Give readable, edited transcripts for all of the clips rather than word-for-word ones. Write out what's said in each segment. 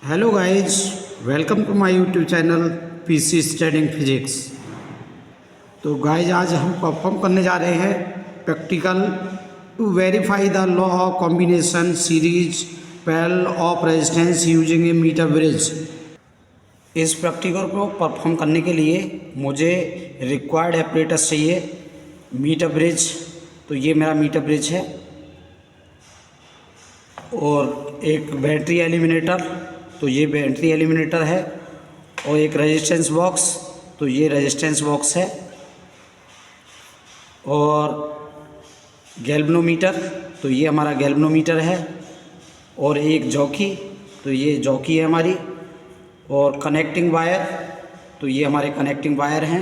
Hello guys, welcome to my YouTube channel PC studying physics. तो guys आज हम perform करने जा रहे हैं practical to verify the law of combination series parallel of resistance using a meter bridge. इस practical को perform करने के लिए मुझे रिक्वायर्ड एपरेटस चाहिए मीटर ब्रिज। तो ये मेरा मीटर ब्रिज है और एक बैटरी एलिमिनेटर, तो ये बैटरी एलिमिनेटर है, और एक रेजिस्टेंस बॉक्स, तो ये रेजिस्टेंस बॉक्स है, और गैल्वेनोमीटर, तो ये हमारा गैल्वेनोमीटर है, और एक जॉकी, तो ये जॉकी है हमारी, और कनेक्टिंग वायर, तो ये हमारे कनेक्टिंग वायर हैं,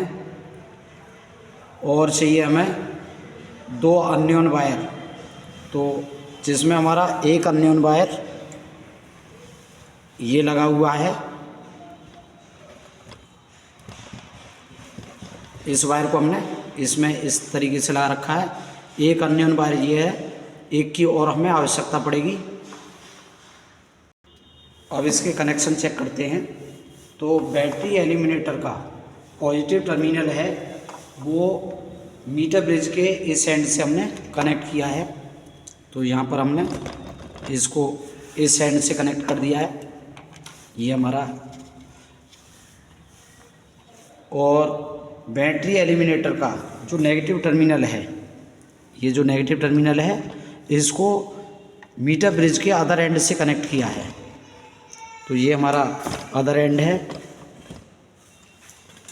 और चाहिए हमें दो अननोन वायर, तो जिसमें हमारा एक अननोन वायर ये लगा हुआ है। इस वायर को हमने इसमें इस तरीके से लगा रखा है। एक अननोन वायर ये है, एक की और हमें आवश्यकता पड़ेगी। अब इसके कनेक्शन चेक करते हैं। तो बैटरी एलिमिनेटर का पॉजिटिव टर्मिनल है वो मीटर ब्रिज के इस एंड से हमने कनेक्ट किया है। तो यहाँ पर हमने इसको इस एंड से कनेक्ट कर दिया है, ये हमारा। और बैटरी एलिमिनेटर का जो नेगेटिव टर्मिनल है, ये जो नेगेटिव टर्मिनल है, इसको मीटर ब्रिज के अदर एंड से कनेक्ट किया है। तो ये हमारा अदर एंड है,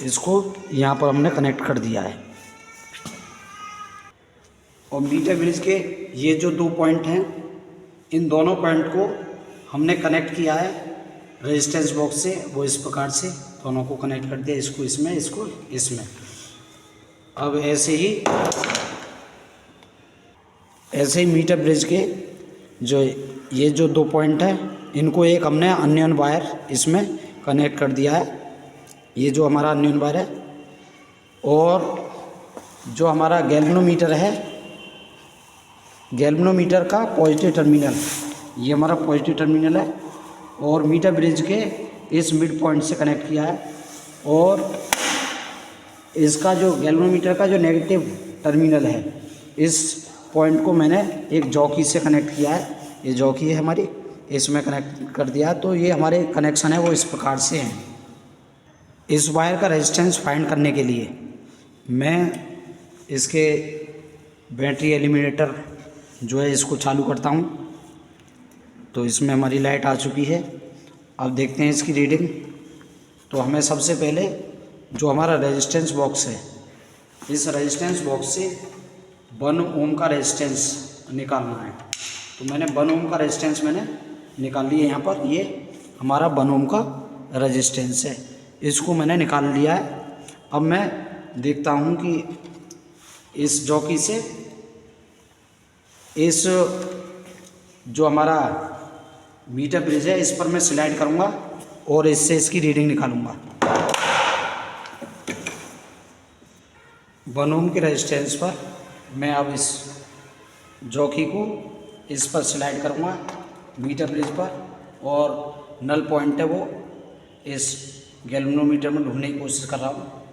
इसको यहाँ पर हमने कनेक्ट कर दिया है। और मीटर ब्रिज के ये जो दो पॉइंट हैं, इन दोनों पॉइंट को हमने कनेक्ट किया है रेजिस्टेंस बॉक्स से। वो इस प्रकार से दोनों को कनेक्ट कर दिया, इसको इसमें, इसको इसमें। अब ऐसे ही मीटर ब्रिज के जो ये जो दो पॉइंट हैं, इनको एक हमने अननोन वायर इसमें कनेक्ट कर दिया है, ये जो हमारा अननोन वायर है। और जो हमारा गैल्वेनोमीटर है, गैल्वेनोमीटर का पॉजिटिव टर्मिनल, ये हमारा पॉजिटिव टर्मिनल है, और मीटर ब्रिज के इस मिड पॉइंट से कनेक्ट किया है। और इसका जो गैल्वेनोमीटर का जो नेगेटिव टर्मिनल है, इस पॉइंट को मैंने एक जॉकी से कनेक्ट किया है, ये जॉकी है हमारी, इसमें कनेक्ट कर दिया। तो ये हमारे कनेक्शन है वो इस प्रकार से हैं। इस वायर का रेजिस्टेंस फाइंड करने के लिए मैं इसके बैटरी एलिमिनेटर जो है इसको चालू करता हूँ। तो इसमें हमारी लाइट आ चुकी है। अब देखते हैं इसकी रीडिंग। तो हमें सबसे पहले जो हमारा रेजिस्टेंस बॉक्स है, इस रेजिस्टेंस बॉक्स से 1 ओम का रेजिस्टेंस निकालना है। तो मैंने 1 ओम का रेजिस्टेंस मैंने निकाल लिया। यहाँ पर ये हमारा 1 ओम का रेजिस्टेंस है, इसको मैंने निकाल लिया है। अब मैं देखता हूँ कि इस जॉकी से इस जो हमारा मीटर ब्रिज है, इस पर मैं स्लाइड करूँगा और इससे इसकी रीडिंग निकालूंगा। 1 ओम के रेजिस्टेंस पर मैं अब इस जॉकी को इस पर स्लाइड करूँगा मीटर ब्रिज पर, और नल पॉइंट है वो इस गैल्वेनोमीटर में ढूंढने की कोशिश कर रहा हूँ।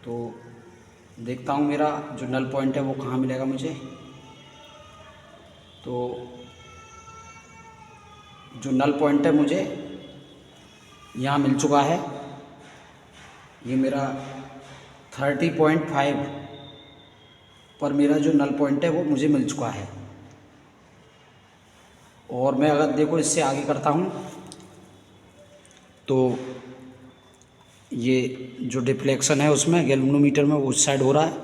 तो देखता हूँ मेरा जो नल पॉइंट है वो कहाँ मिलेगा मुझे। तो जो नल पॉइंट है मुझे यहाँ मिल चुका है, ये मेरा 30.5 पर मेरा जो नल पॉइंट है वो मुझे मिल चुका है। और मैं अगर देखो इससे आगे करता हूँ तो ये जो डिफ्लेक्शन है उसमें गैल्वेनोमीटर में उस साइड हो रहा है,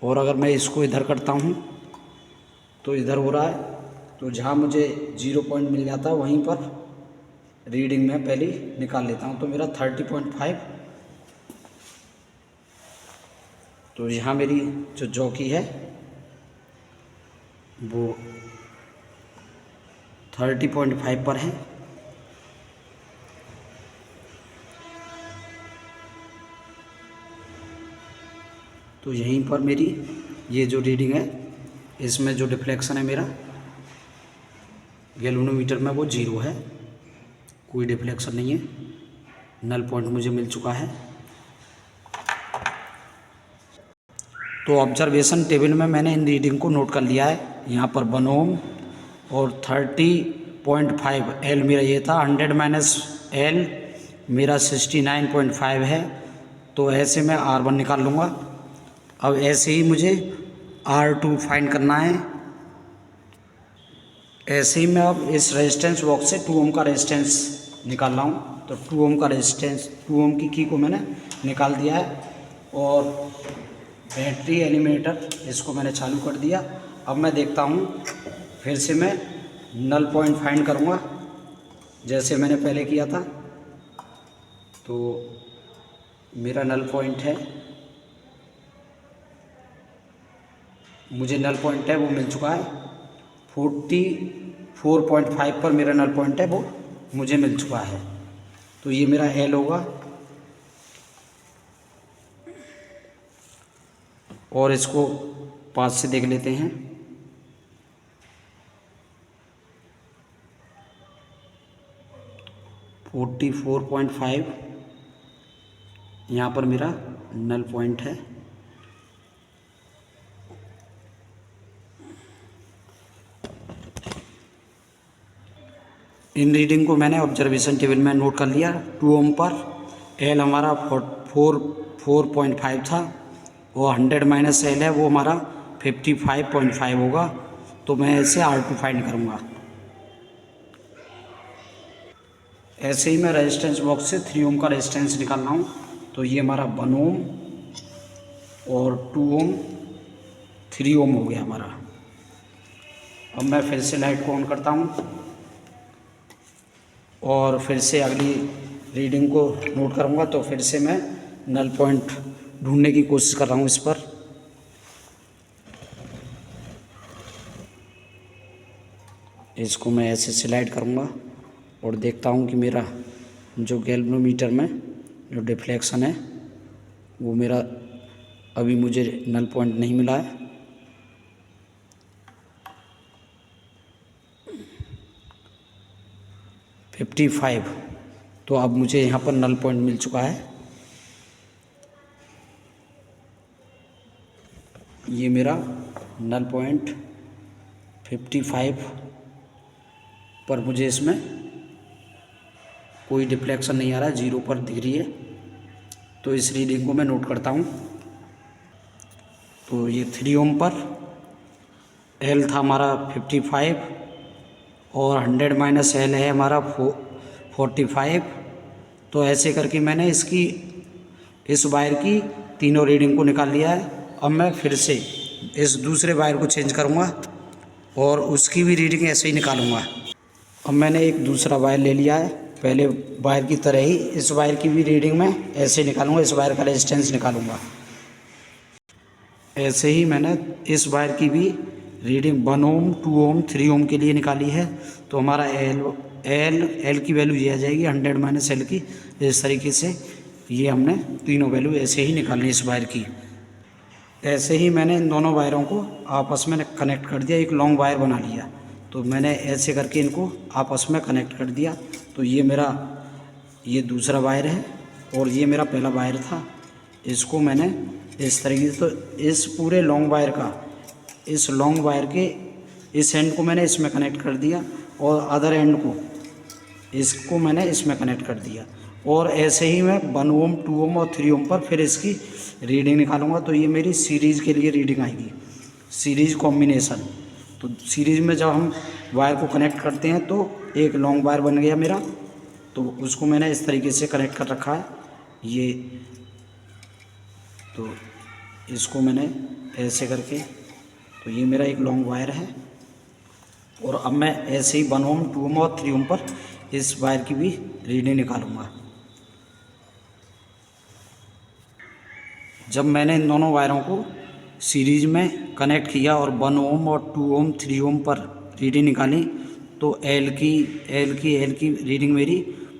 और अगर मैं इसको इधर करता हूँ तो इधर हो रहा है। तो जहाँ मुझे 0 पॉइंट मिल जाता है वहीं पर रीडिंग में पहले निकाल लेता हूँ। तो मेरा 30.5, तो यहाँ मेरी जो जॉकी है वो 30.5 पर है। तो यहीं पर मेरी ये जो रीडिंग है, इसमें जो डिफ्लेक्शन है मेरा गैल्वेनोमीटर में वो 0 है, कोई डिफ्लेक्शन नहीं है। नल पॉइंट मुझे मिल चुका है। तो ऑब्जर्वेशन टेबल में मैंने इन रीडिंग को नोट कर लिया है। यहाँ पर 1 ओम और 30.5 एल मेरा ये था, 100 माइनस एल मेरा 69.5 है। तो ऐसे मैं R1 निकाल लूँगा। अब ऐसे ही मुझे R2 फाइंड करना है। ऐसे ही मैं अब इस रेजिस्टेंस बॉक्स से 2 ओम का रेजिस्टेंस निकाल रहा हूँ। तो 2 ओम का रेजिस्टेंस, 2 ओम की को मैंने निकाल दिया है और बैटरी एलिमिनेटर इसको मैंने चालू कर दिया। अब मैं देखता हूँ, फिर से मैं नल पॉइंट फाइंड करूँगा जैसे मैंने पहले किया था। तो मेरा नल पॉइंट है, मुझे नल पॉइंट है वो मिल चुका है। 44.5 पर मेरा नल पॉइंट है वो मुझे मिल चुका है। तो ये मेरा एल होगा और इसको पास से देख लेते हैं। $44.5 यहाँ पर मेरा नल पॉइंट है। इन रीडिंग को मैंने ऑब्जर्वेशन टेबल में नोट कर लिया। 2 ओम पर एल हमारा 4.5 था और 100 माइनस एल है वो हमारा 55.5 होगा। तो मैं इसे R2 फाइंड करूँगा। ऐसे ही मैं रेजिस्टेंस बॉक्स से 3 ओम का रेजिस्टेंस निकाल रहा हूँ। तो ये हमारा 1 ओम और 2 ओम, 3 ओम हो गया हमारा। अब मैं फिर से लाइट को ऑन करता हूँ और फिर से अगली रीडिंग को नोट करूँगा। तो फिर से मैं नल पॉइंट ढूंढने की कोशिश कर रहा हूँ इस पर। इसको मैं ऐसे स्लाइड करूँगा और देखता हूँ कि मेरा जो गैल्वेनोमीटर में जो डिफ्लेक्शन है वो मेरा अभी मुझे नल पॉइंट नहीं मिला है। $55, तो अब मुझे यहाँ पर नल पॉइंट मिल चुका है। ये मेरा नल पॉइंट 55 पर मुझे इसमें कोई डिफ्लेक्शन नहीं आ रहा है, 0 पर दिख रही है। तो इस रीडिंग को मैं नोट करता हूँ। तो ये 3 ओम पर एल था हमारा 55 और 100 माइनस एल है हमारा 45। तो ऐसे करके मैंने इसकी इस वायर की तीनों रीडिंग को निकाल लिया है। अब मैं फिर से इस दूसरे वायर को चेंज करूँगा और उसकी भी रीडिंग ऐसे ही निकालूँगा। अब मैंने एक दूसरा वायर ले लिया है, पहले वायर की तरह ही इस वायर की भी रीडिंग मैं ऐसे निकालूंगा, इस वायर का रेजिस्टेंस निकालूंगा। ऐसे ही मैंने इस वायर की भी रीडिंग 1 ओम, 2 ओम, 3 ओम के लिए निकाली है। तो हमारा एल की वैल्यू ये आ जाएगी 100 माइनस एल की। इस तरीके से ये हमने तीनों वैल्यू ऐसे ही निकालनी इस वायर की। ऐसे ही मैंने इन दोनों वायरों को आपस में कनेक्ट कर दिया, एक लॉन्ग वायर बना लिया। तो मैंने ऐसे करके इनको आपस में कनेक्ट कर दिया। तो ये मेरा ये दूसरा वायर है और ये मेरा पहला वायर था। इसको मैंने इस तरीके से, तो इस पूरे लॉन्ग वायर का, इस लॉन्ग वायर के इस एंड को मैंने इसमें कनेक्ट कर दिया और अदर एंड को इसको मैंने इसमें कनेक्ट कर दिया। और ऐसे ही मैं 1 ओम, 2 ओम और 3 ओम पर फिर इसकी रीडिंग निकालूंगा। तो ये मेरी सीरीज़ के लिए रीडिंग आएगी, सीरीज़ कॉम्बिनेशन। तो सीरीज़ में जब हम वायर को कनेक्ट करते हैं तो एक लॉन्ग वायर बन गया मेरा। तो उसको मैंने इस तरीके से कनेक्ट कर रखा है ये। तो इसको मैंने ऐसे करके, तो ये मेरा एक लॉन्ग वायर है। और अब मैं ऐसे ही 1 ओम, 2 ओम और 3 ओम पर इस वायर की भी रीडिंग निकालूंगा। जब मैंने इन दोनों वायरों को सीरीज में कनेक्ट किया और 1 ओम और 2 ओम, 3 ओम पर रीडिंग निकाली, तो एल की रीडिंग मेरी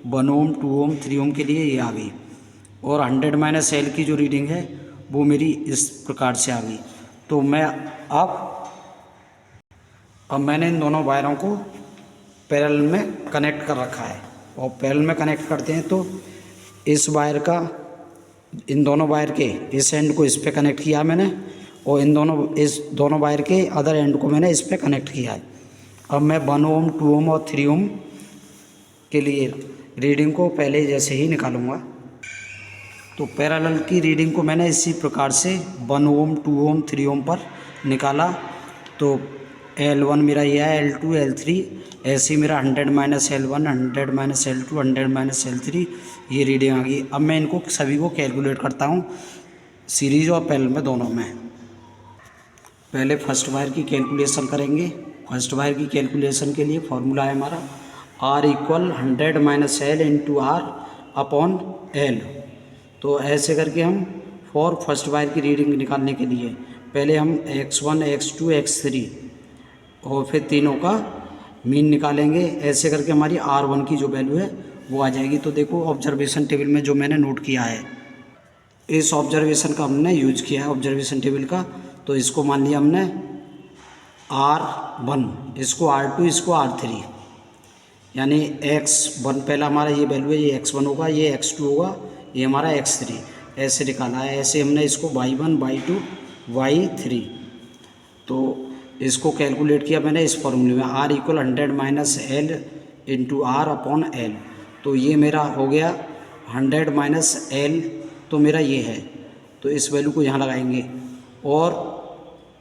1 ओम, 2 ओम, 3 ओम के लिए ये आ गई। और 100 माइनस एल की जो रीडिंग है वो मेरी इस प्रकार से आ गई। तो मैं अब मैंने इन दोनों वायरों को पैरेलल में कनेक्ट कर रखा है। और पैरेलल में कनेक्ट करते हैं तो इस वायर का, इन दोनों वायर के इस एंड को इस पे कनेक्ट किया मैंने, और इस दोनों वायर के अदर एंड को मैंने इस पे कनेक्ट किया है। अब मैं 1 ओम, 2 ओम और 3 ओम के लिए रीडिंग को पहले जैसे ही निकालूंगा। तो पैरेलल की रीडिंग को मैंने इसी प्रकार से 1 ओम, 2 ओम, 3 ओम पर निकाला। तो L1 मेरा यह है, L2, L3, ऐसे ही मेरा 100 - L1, 100 - L2, 100 - L3 ये रीडिंग आ गई। अब मैं इनको सभी को कैलकुलेट करता हूँ सीरीज और पैरेलल में दोनों में। पहले फर्स्ट वायर की कैलकुलेशन करेंगे। फर्स्ट वायर की कैलकुलेशन के लिए फॉर्मूला है हमारा R = 100 - L × R upon L। तो ऐसे करके हम फॉर फर्स्ट वायर की रीडिंग निकालने के लिए पहले हम X1, X2, X3 और फिर तीनों का मीन निकालेंगे। ऐसे करके हमारी R1 की जो वैल्यू है वो आ जाएगी। तो देखो ऑब्जर्वेशन टेबल में जो मैंने नोट किया है, इस ऑब्जर्वेशन का हमने यूज किया है ऑब्जर्वेशन टेबल का। तो इसको मान लिया हमने R1, इसको R2, इसको R3, यानी X1 पहला हमारा ये वैल्यू है, ये X1 होगा, ये X2 होगा, ये हमारा X3 ऐसे निकाला है। ऐसे हमने इसको Y1, Y2, Y3 तो इसको कैलकुलेट किया मैंने इस फॉर्मूले में R = 100 - L × R upon L। तो ये मेरा हो गया 100 - L, तो मेरा ये है, तो इस वैल्यू को यहाँ लगाएंगे। और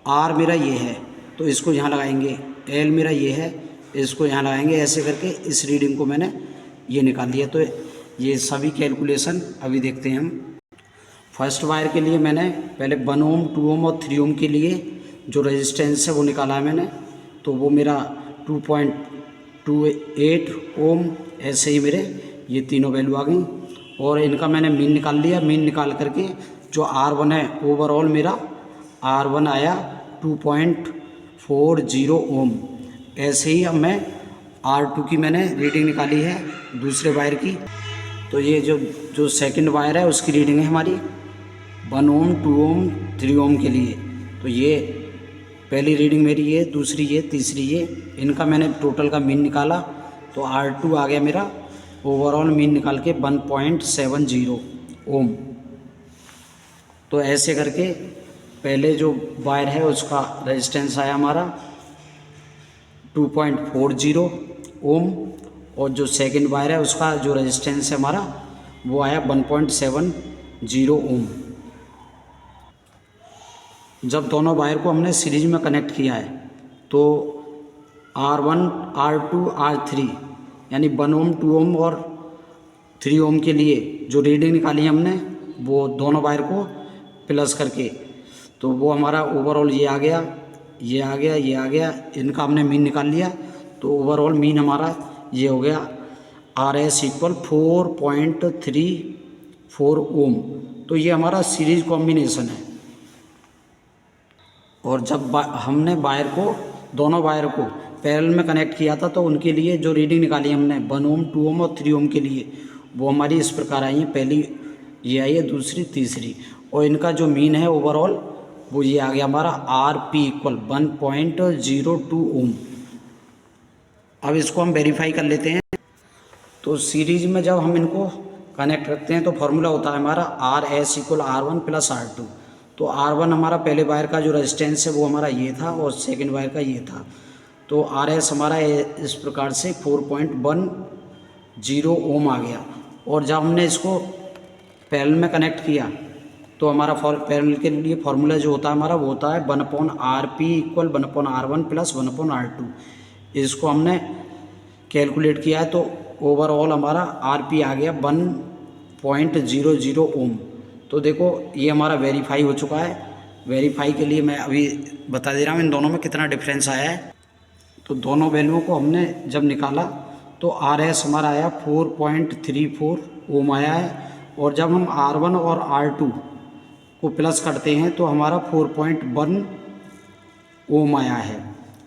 R मेरा ये है तो इसको यहाँ लगाएंगे, L मेरा ये है इसको यहाँ लगाएंगे। ऐसे करके इस रीडिंग को मैंने ये निकाल लिया। तो ये सभी कैलकुलेशन अभी देखते हैं हम। फर्स्ट वायर के लिए मैंने पहले 1 ओम, 2 ओम और 3 ओम के लिए जो रेजिस्टेंस है वो निकाला है मैंने। तो वो मेरा 2.28 ओम, ऐसे ही मेरे ये तीनों वैल्यू आ गई। और इनका मैंने मीन निकाल लिया। मीन निकाल करके जो R1 है ओवरऑल मेरा R1 आया 2.40 ओम। ऐसे ही अब मैं R2 की मैंने रीडिंग निकाली है दूसरे वायर की। तो ये जो सेकंड वायर है उसकी रीडिंग है हमारी 1 ओम, 2 ओम, 3 ओम के लिए। तो ये पहली रीडिंग मेरी ये, दूसरी ये, तीसरी ये, इनका मैंने टोटल का मीन निकाला। तो R2 आ गया मेरा ओवरऑल मीन निकाल के 1.70 ओम। तो ऐसे करके पहले जो वायर है उसका रेजिस्टेंस आया हमारा 2.40 ओम, और जो सेकंड वायर है उसका जो रेजिस्टेंस है हमारा वो आया 1.70 ओम। जब दोनों वायर को हमने सीरीज में कनेक्ट किया है तो R1, R2, R3 यानी 1 ओम, 2 ओम और 3 ओम के लिए जो रीडिंग निकाली है हमने वो दोनों वायर को प्लस करके, तो वो हमारा ओवरऑल ये आ गया, ये आ गया, ये आ गया। इनका हमने मीन निकाल लिया। तो ओवरऑल मीन हमारा ये हो गया RS = 4.34 ओम। तो ये हमारा सीरीज कॉम्बिनेशन है। और जब हमने वायर को, दोनों वायर को पैरेलल में कनेक्ट किया था तो उनके लिए जो रीडिंग निकाली हमने 1 ओम, 2 ओम और 3 ओम के लिए वो हमारी इस प्रकार आई है। पहली ये आई है, दूसरी, तीसरी, और इनका जो मीन है ओवरऑल वो ये आ गया हमारा RP = 1.02 ओम। अब इसको हम वेरीफाई कर लेते हैं। तो सीरीज में जब हम इनको कनेक्ट करते हैं तो फॉर्मूला होता है हमारा RS = R1 + R2। तो R1 हमारा पहले वायर का जो रेजिस्टेंस है वो हमारा ये था और सेकंड वायर का ये था। तो RS हमारा इस प्रकार से 4.10 ओम आ गया। और जब हमने इसको पैरेलल में कनेक्ट किया तो हमारा पैरेलल के लिए फार्मूला जो होता है हमारा वो होता है 1/RP = 1/R1 + 1/R2। इसको हमने कैलकुलेट किया है तो ओवरऑल हमारा RP आ गया 1.00 ओम। तो देखो ये हमारा वेरीफाई हो चुका है। वेरीफाई के लिए मैं अभी बता दे रहा हूँ इन दोनों में कितना डिफरेंस आया है। तो दोनों वैल्यूओं को हमने जब निकाला तो RS हमारा आया 4.34 ओम आया है। और जब हम R1 और R2 को प्लस करते हैं तो हमारा 4.1 ओम आया है।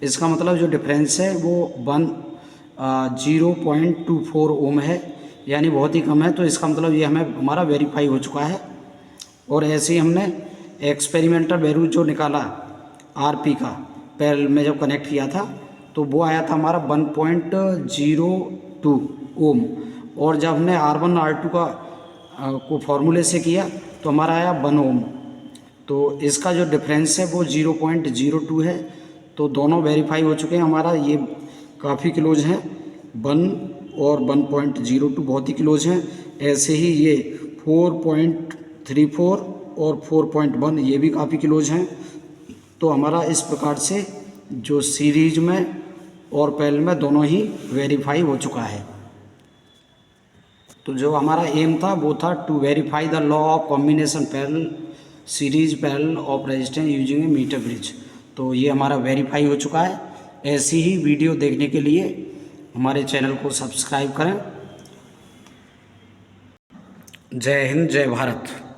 इसका मतलब जो डिफरेंस है वो 0.24 ओम है, यानी बहुत ही कम है। तो इसका मतलब ये हमें हमारा वेरीफाई हो चुका है। और ऐसे ही हमने एक्सपेरिमेंटल वैल्यू जो निकाला RP का पैरेलल में जब कनेक्ट किया था तो वो आया था हमारा 1.02 ओम। और जब हमने R1 R2 को फॉर्मूले से किया तो हमारा आया 1 ओम। तो इसका जो डिफरेंस है वो 0.02 है। तो दोनों वेरीफाई हो चुके हैं हमारा, ये काफ़ी क्लोज हैं, 1 और 1.02 बहुत ही क्लोज हैं। ऐसे ही ये 4.34 और 4.1 ये भी काफ़ी क्लोज हैं। तो हमारा इस प्रकार से जो सीरीज में और पैरेलल में दोनों ही वेरीफाई हो चुका है। तो जो हमारा एम था वो था to verify the law of combination parallel series parallel of resistance using a meter bridge. तो ये हमारा वेरीफाई हो चुका है। ऐसी ही वीडियो देखने के लिए हमारे चैनल को सब्सक्राइब करें। जय हिंद, जय भारत।